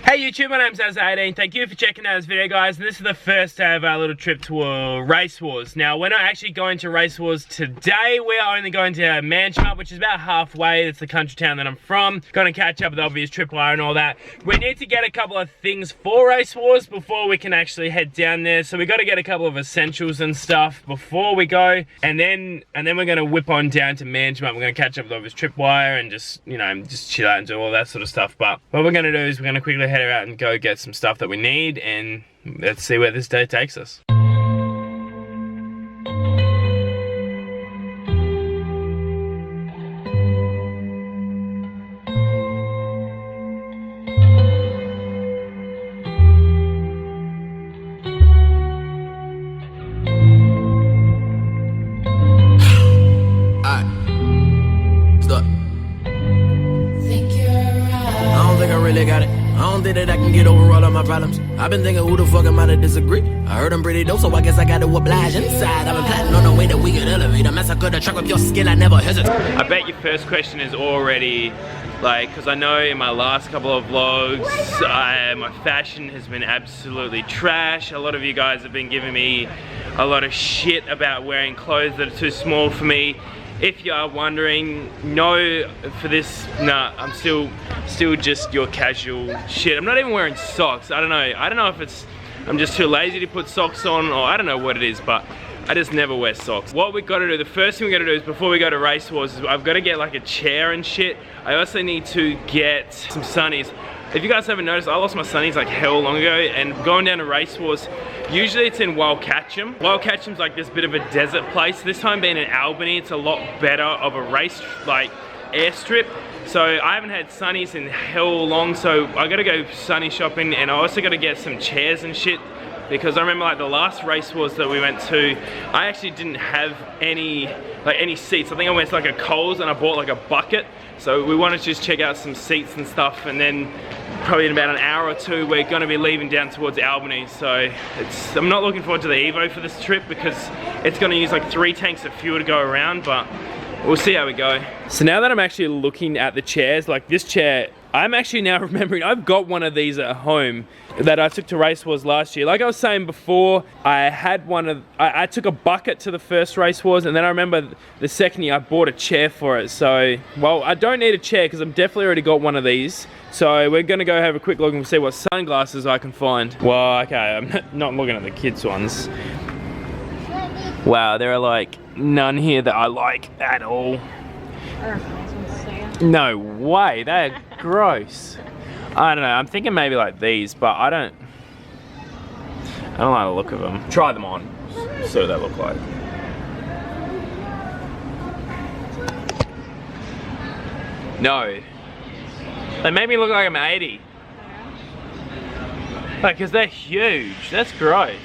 Hey YouTube, my name's Az18. Thank you for checking out this video, guys. And this is the first day of our little trip to Race Wars. Now, we're not actually going to Race Wars today. We are only going to MANDURAH, which is about halfway. It's the country town that I'm from. Going to catch up with the obvious tripwire and all that. We need to get a couple of things for Race Wars before we can actually head down there. So we got to get a couple of essentials and stuff before we go. And then we're going to whip on down to MANDURAH. We're going to catch up with the obvious tripwire and just, you know, just chill out and do all that sort of stuff. But what we're going to do is we're going to quickly head out and go get some stuff that we need, and let's see where this day takes us. I don't think that I can get over all of my problems. I've been thinking, who the fuck am I to disagree? I heard I'm pretty dope, so I guess I gotta oblige inside. I've been plotting on the way that we could elevate. I massacre the track with your skill, I never hesitate. I bet your first question is already, like, because I know in my last couple of vlogs, my fashion has been absolutely trash. A lot of you guys have been giving me a lot of shit about wearing clothes that are too small for me. If you are wondering, no, for this, nah, I'm still just your casual shit. I'm not even wearing socks. I don't know if it's, I'm just too lazy to put socks on, or I don't know what it is, but I just never wear socks. What we gotta do, the first thing we gotta do is before we go to Race Wars is I've gotta get like a chair and shit. I also need to get some sunnies. If you guys haven't noticed, I lost my sunnies like hell long ago, and going down to Race Wars, usually it's in Wildcatcham. Wildcatcham's like this bit of a desert place. This time being in Albany, it's a lot better of a race, like airstrip. So I haven't had sunnies in hell long, so I gotta go sunny shopping, and I also gotta get some chairs and shit, because I remember like the last Race Wars that we went to, I actually didn't have any seats. I think I went to like a Coles and I bought like a bucket. So we wanted to just check out some seats and stuff, and then probably in about an hour or two we're going to be leaving down towards Albany. So I'm not looking forward to the Evo for this trip because it's going to use like 3 tanks of fuel to go around, but we'll see how we go. So now that I'm actually looking at the chairs, like this chair, I'm actually now remembering I've got one of these at home that I took to Race Wars last year. Like I was saying before, I had one of, I took a bucket to the first Race Wars, and then I remember the second year I bought a chair for it. So, well, I don't need a chair because I've definitely already got one of these. So we're gonna go have a quick look and see what sunglasses I can find. Well, okay, I'm not looking at the kids' ones. Wow, there are like none here that I like at all. No way, they're gross. I don't know, I'm thinking maybe like these, but I don't like the look of them. Try them on, see what they look like. No. They made me look like I'm 80. Like, cause they're huge, that's gross.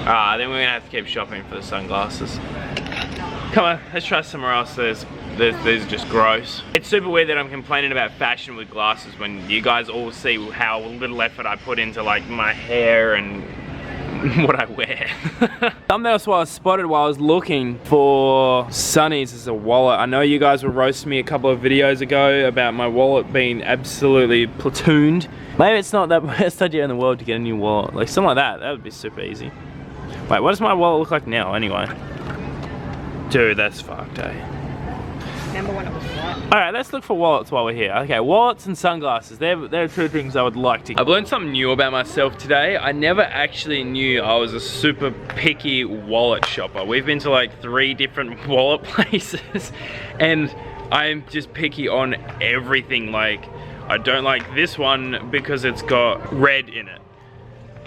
Ah, then we're gonna have to keep shopping for the sunglasses. Come on, let's try somewhere else. These are just gross. It's super weird that I'm complaining about fashion with glasses when you guys all see how little effort I put into like my hair and what I wear. Something else I spotted while I was looking for sunnies is a wallet. I know you guys were roasting me a couple of videos ago about my wallet being absolutely platooned. Maybe it's not that best idea in the world to get a new wallet. Like something like that, that would be super easy. Wait, what does my wallet look like now anyway? Dude, that's fucked, eh? Remember when it was white? Alright, let's look for wallets while we're here. Okay, wallets and sunglasses. They're 2 things I would like to get. I've learned something new about myself today. I never actually knew I was a super picky wallet shopper. We've been to like 3 different wallet places, and I'm just picky on everything. Like, I don't like this one because it's got red in it.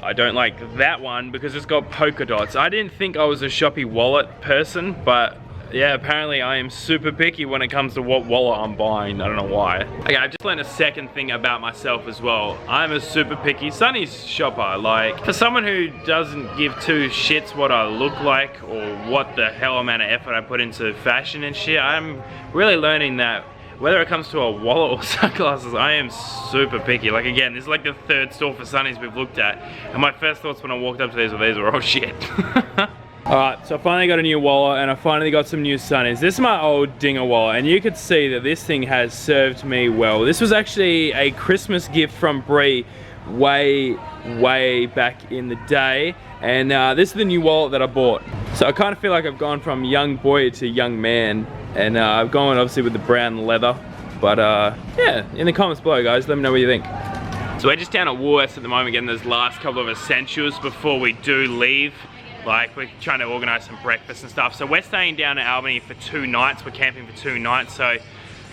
I don't like that one because it's got polka dots. I didn't think I was a shoppy wallet person, but yeah, apparently I am super picky when it comes to what wallet I'm buying. I don't know why. Okay, I've just learned a second thing about myself as well. I'm a super picky sunnies shopper. Like, for someone who doesn't give 2 shits what I look like or what the hell amount of effort I put into fashion and shit, I'm really learning that whether it comes to a wallet or sunglasses, I am super picky. Like again, this is like the 3rd store for sunnies we've looked at, and my first thoughts when I walked up to these were all shit. Alright, so I finally got a new wallet and I finally got some new sunnies. This is my old Dinger wallet and you could see that this thing has served me well. This was actually a Christmas gift from Bree way back in the day, and this is the new wallet that I bought. So I kind of feel like I've gone from young boy to young man, and I've gone obviously with the brown leather, but yeah, in the comments below guys, let me know what you think. So we're just down at Woolworths at the moment getting those last couple of essentials before we do leave. Like, we're trying to organise some breakfast and stuff. So we're staying down at Albany for 2 nights. We're camping for 2 nights. So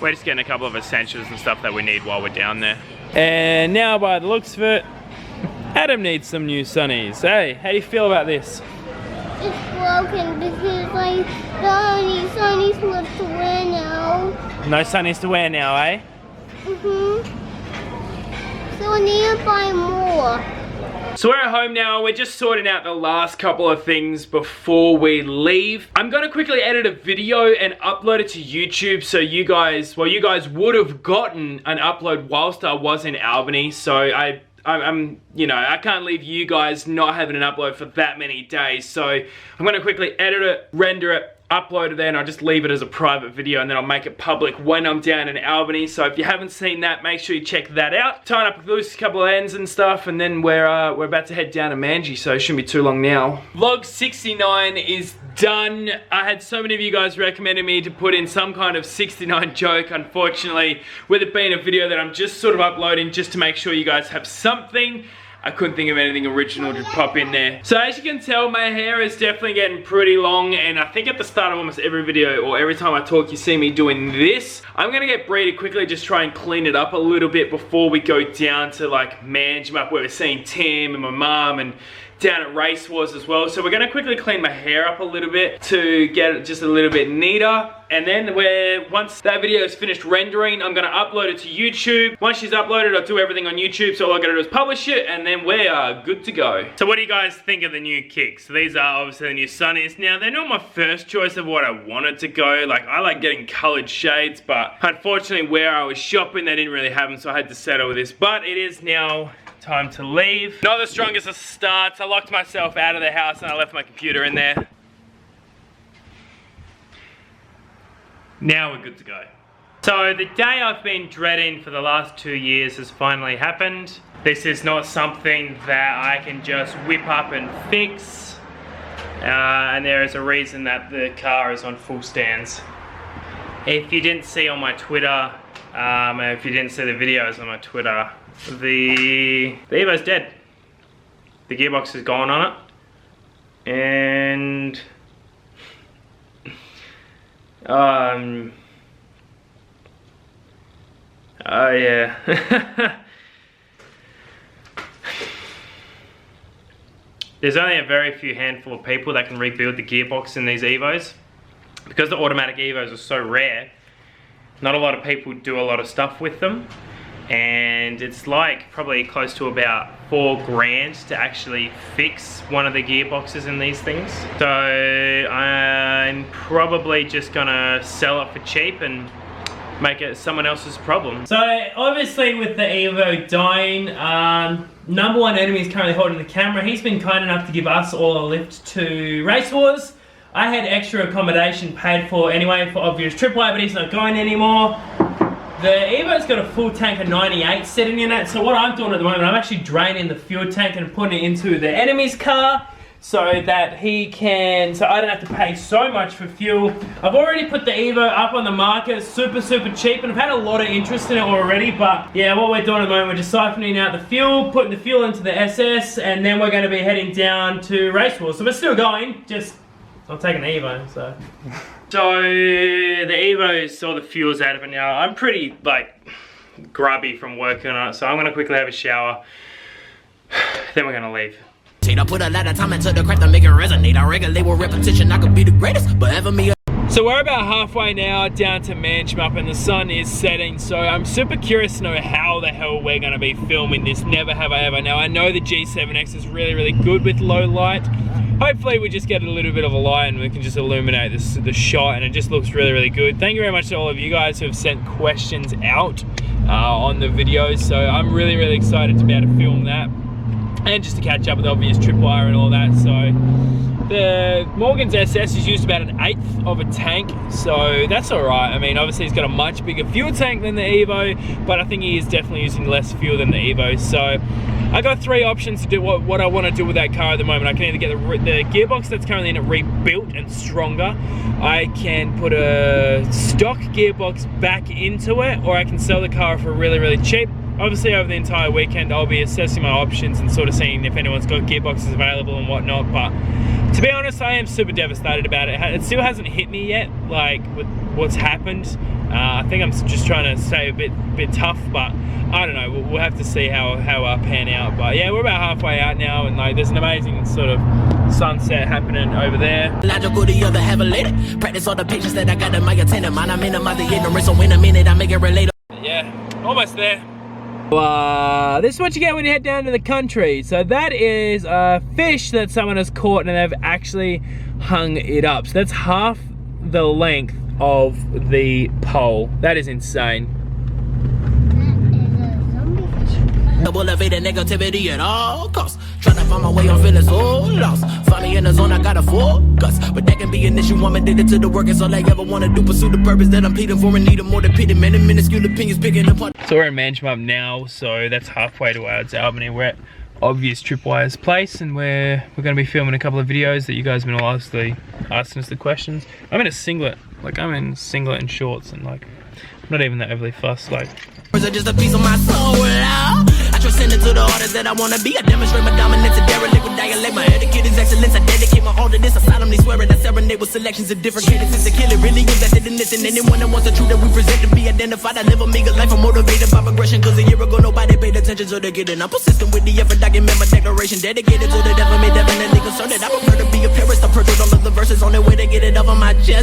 we're just getting a couple of essentials and stuff that we need while we're down there. And now by the looks of it, Adam needs some new sunnies. Hey, how do you feel about this? It's broken because I don't need sunnies left to wear now. No sunnies to wear now, eh? So I need to buy more. So we're at home now, we're just sorting out the last couple of things before we leave. I'm gonna quickly edit a video and upload it to YouTube so you guys, well, you guys would have gotten an upload whilst I was in Albany. So I'm, you know, I can't leave you guys not having an upload for that many days. So I'm gonna quickly edit it, render it, upload it there, and I'll just leave it as a private video and then I'll make it public when I'm down in Albany. So if you haven't seen that, make sure you check that out. Tying up a loose couple of ends and stuff, and then we're about to head down to Manji, so it shouldn't be too long now. Vlog 69 is done. I had so many of you guys recommending me to put in some kind of 69 joke. Unfortunately, with it being a video that I'm just sort of uploading just to make sure you guys have something, I couldn't think of anything original to pop in there. So as you can tell, my hair is definitely getting pretty long, and I think at the start of almost every video or every time I talk you see me doing this. I'm gonna get Bree to quickly just try and clean it up a little bit before we go down to like Manduراah, where we're seeing Tim and my mum, and down at Racewars as well. So we're gonna quickly clean my hair up a little bit to get it just a little bit neater. And then once that video is finished rendering, I'm gonna upload it to YouTube. Once she's uploaded, I'll do everything on YouTube. So all I gotta do is publish it, and then we are good to go. So what do you guys think of the new kicks? So these are obviously the new sunnies. Now, they're not my first choice of what I wanted to go. Like, I like getting colored shades, but unfortunately where I was shopping, they didn't really have them, so I had to settle with this. But it is now time to leave. Not the strongest of starts. I locked myself out of the house and I left my computer in there. Now we're good to go. So the day I've been dreading for the last 2 years has finally happened. This is not something that I can just whip up and fix. And there is a reason that the car is on full stands. If you didn't see on my Twitter, if you didn't see the videos on my Twitter, the Evo's dead. The gearbox is gone on it. And oh yeah. There's only a very few handful of people that can rebuild the gearbox in these Evos. Because the automatic Evos are so rare, not a lot of people do a lot of stuff with them. And it's like probably close to about $4 grand to actually fix one of the gearboxes in these things. So I'm probably just gonna sell it for cheap and make it someone else's problem. So obviously with the Evo dying, number one enemy is currently holding the camera. He's been kind enough to give us all a lift to Racewars. I had extra accommodation paid for anyway for obvious AAA, but he's not going anymore. The Evo's got a full tank of 98 sitting in it, so what I'm doing at the moment, I'm actually draining the fuel tank and putting it into the enemy's car so that he can, so I don't have to pay so much for fuel. I've already put the Evo up on the market, super cheap, and I've had a lot of interest in it already, but yeah, what we're doing at the moment, we're just siphoning out the fuel, putting the fuel into the SS, and then we're going to be heading down to Racewars. So we're still going, just I'm taking the Evo, so. So the Evo's all the fuel's out of it now. I'm pretty like grubby from working on it, so I'm gonna quickly have a shower. Then we're gonna leave. I put a lot of time into the craft to make it resonate. I regulate with repetition, I could be the greatest, but ever me. So we're about halfway now down to Manduراah and the sun is setting, so I'm super curious to know how the hell we're going to be filming this. Never have I ever. Now I know the G7X is really good with low light. Hopefully we just get a little bit of a light and we can just illuminate the shot, and it just looks really good. Thank you very much to all of you guys who have sent questions out on the videos, so I'm really excited to be able to film that and just to catch up with obvious tripwire and all that. So The Morgan's SS is used about 1/8 of a tank, so that's all right. I mean, obviously he's got a much bigger fuel tank than the Evo, but I think he is definitely using less fuel than the Evo. So I got 3 options to do what I want to do with that car at the moment. I can either get the gearbox that's currently in it rebuilt and stronger. I can put a stock gearbox back into it, or I can sell the car for really, really cheap. Obviously, over the entire weekend, I'll be assessing my options and sort of seeing if anyone's got gearboxes available and whatnot. But to be honest, I am super devastated about it. It still hasn't hit me yet, like with what's happened. I think I'm just trying to stay a bit tough, but I don't know. We'll have to see how I pan out. But yeah, we're about halfway out now, and like there's an amazing sort of sunset happening over there. Logical, the other have a later. Practice all the pictures that I got in my antenna. Mine, I'm in the ignorance, so in a minute I make it relatable. Yeah, almost there. This is what you get when you head down to the country. So that is a fish that someone has caught and they've actually hung it up. So that's half the length of the pole. That is insane. Double evading negativity at all costs. Trying to find my way, I'm feeling so lost. Finally in the zone, I got a focus. But that can be an issue, I'm addicted to the work. It's all I ever want to do, pursue the purpose that I'm pleading for and need a more dependent man and minuscule opinions picking apart. So we're in Manchmum now, so that's halfway towards Albany. We're at Obvious Tripwire's place, and we're going to be filming a couple of videos that you guys have been obviously asking us the questions. I'm in a singlet, like I'm in singlet and shorts, and like I'm not even that overly fussed, like. Words are just a piece of my soul. I transcend into the artist that I wanna be. I demonstrate my dominance and derelict with dialect. My etiquette is excellence. I dedicate my all to this. I solemnly swear it. I serenade with selections of different cadences to kill it. Really invested in this, and anyone that wants the truth that we present to be identified. I live a meager life. I'm motivated by progression. Cause a year ago nobody paid attention, so they get it. I'm persistent with the effort. Document my declaration. Dedicated to the devil. Made definitely concerned that I prefer to be a parent. I purchased all of the verses on their way to get it off of my chest.